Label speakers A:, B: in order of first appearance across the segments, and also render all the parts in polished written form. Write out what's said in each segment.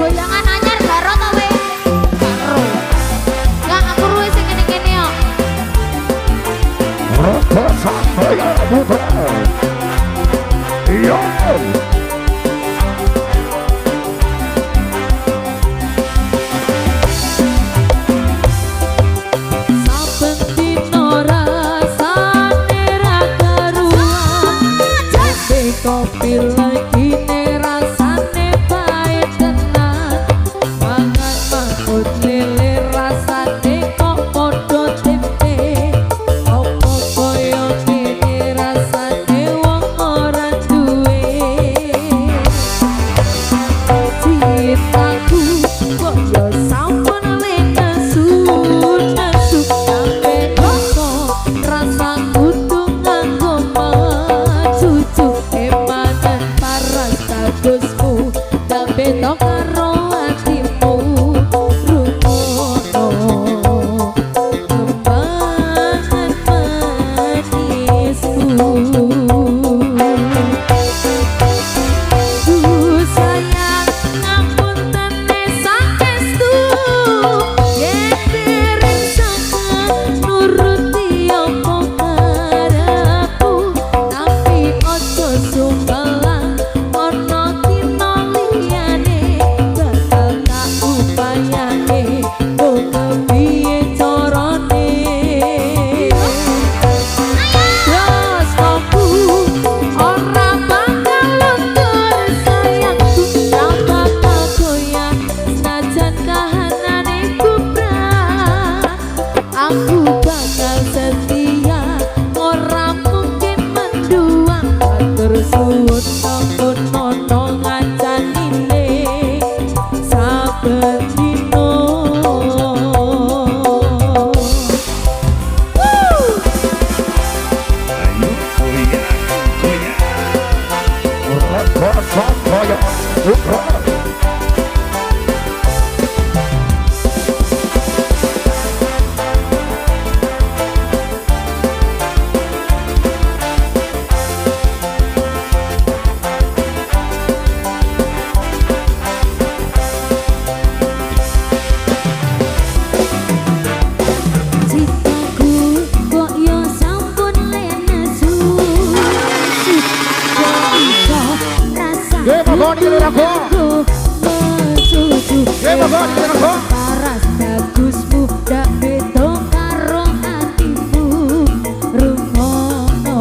A: Goyangan anyar karo ta we? Karo. Lah aku ruwe sing kene-kene yo.
B: Rasa saya buta. Iya.
A: Saben dino rasane ra karuan. Kopi lagi rasane pahit tenan. Mangan mangut lele rasane kok padha tempe. Opo koyo kene rasane wong ora duwe. Cintaku kok yo sampun nesu nesu sampe kok rasaku tuh nganggo cucu emanan paras bagusmu sampe tok karo atimu rumono kembangan manisku. Sayang ngapunten saestu yen dereng sangat nuruti apa karepku tapi ojo sumelang ana dina liyane bakal tak upayane kok kepiye carane. Terus aku ora bakal luntur sayangku tanpa goyah senajan kahanane kubrah. Aku bakal setia ora mungkin menduang matur suwun sampun nono ngacanine saben dino.
B: Rasa saya buta.
A: Cintaku kok yo sampun lenesu. Kok iso rasane
B: Ye monggo niki aku.
A: mencucu
B: Ye monggo niki aku.
A: paras bagusmu dak beda karo atimu rumono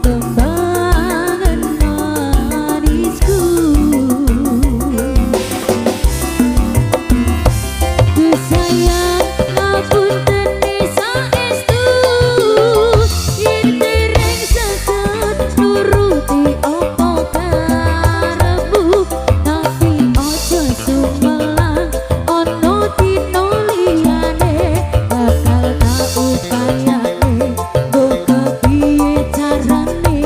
A: kembangan manisku. Sayang ngapunten saestu yen dereng saged nuruti apa karepmu tapi ojo sumelang ana dina liyane bakal tak upayane go kepiye carane.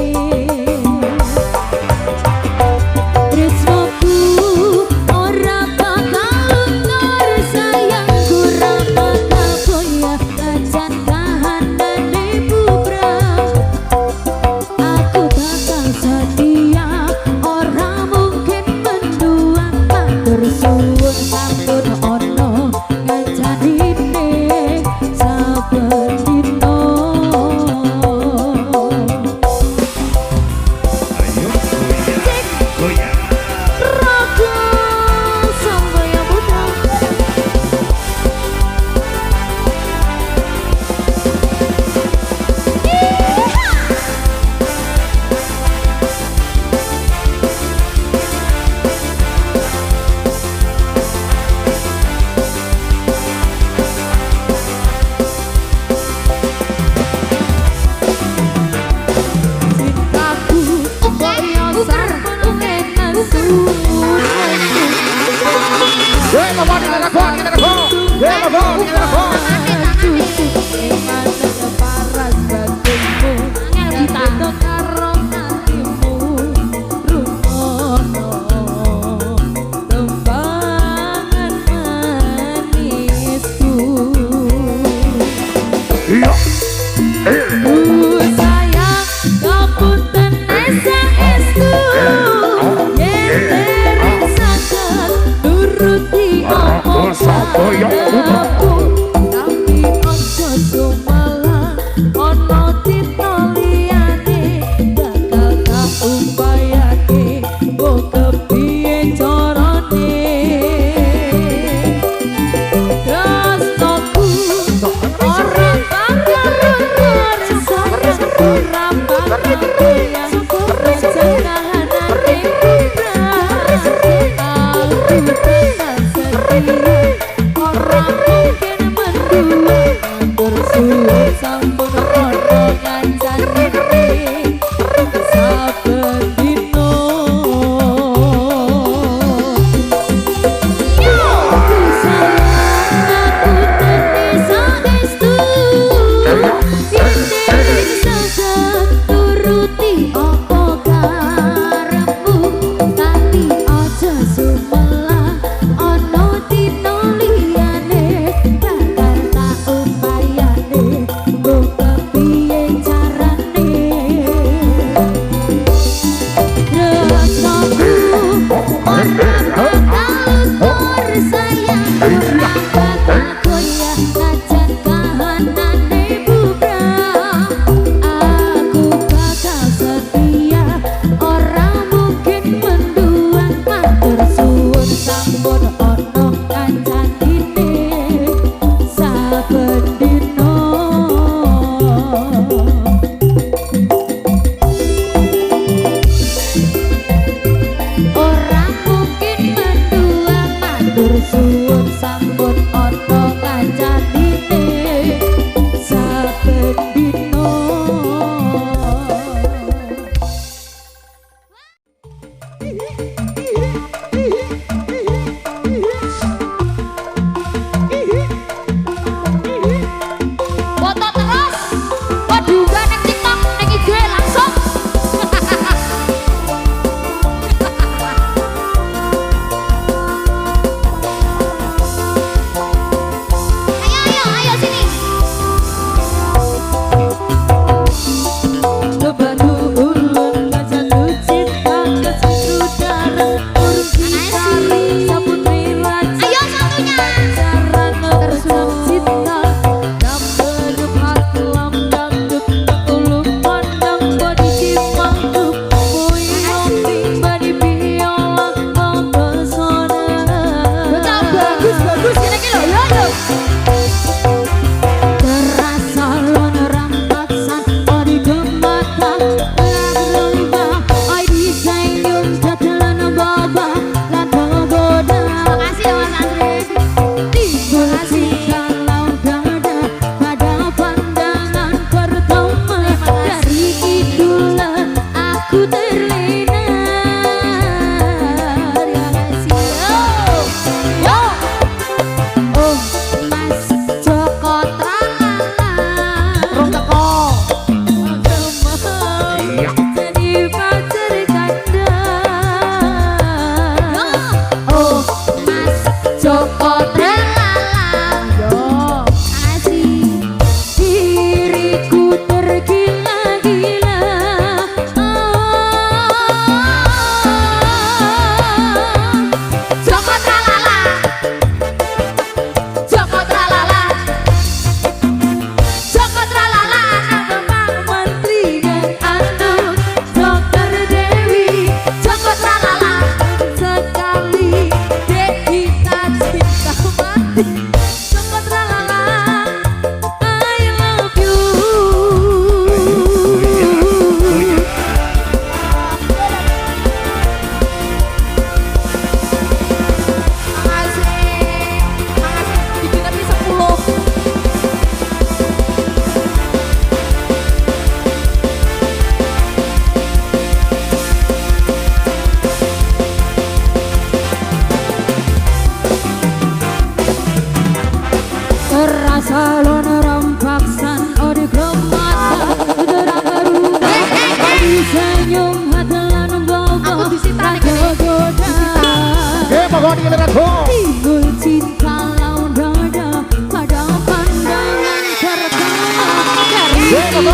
A: Tresnoku ora bakal luntur sayangku ra bakal goyah kacan kahanane bubrah. Aku bakal setia ora mungkin menduang matur suwun sampun ono ngacanine saben dino. Raga Sanggaya Putra. Cintaku kok yo sampun lenesu.
B: Ye monggo niki aku. Ye monggo niki aku.
A: Cucu emanan paras bagusmu sampe tok karo atimu rumono kembangan manisku.
B: Iya.
A: Sayang ngapunten esa estu yen dereng saged nuruti apa
B: Sapa yang
A: karepku tapi aja sumalah ana cita liyane bakal tak upayake kok kepiye carane tresnaku ora bakal sayang ora bakal goyang sejalanane aku tenan setia ora mungkin mendua matur suwun sampun ana ngancani saben dino suwun sampun ana kancanine saben dina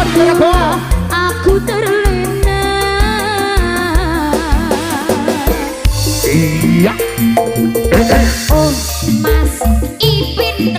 B: kuat kita ragu.
A: Aku terlena.
B: Iya.
A: Oh Mas Ipin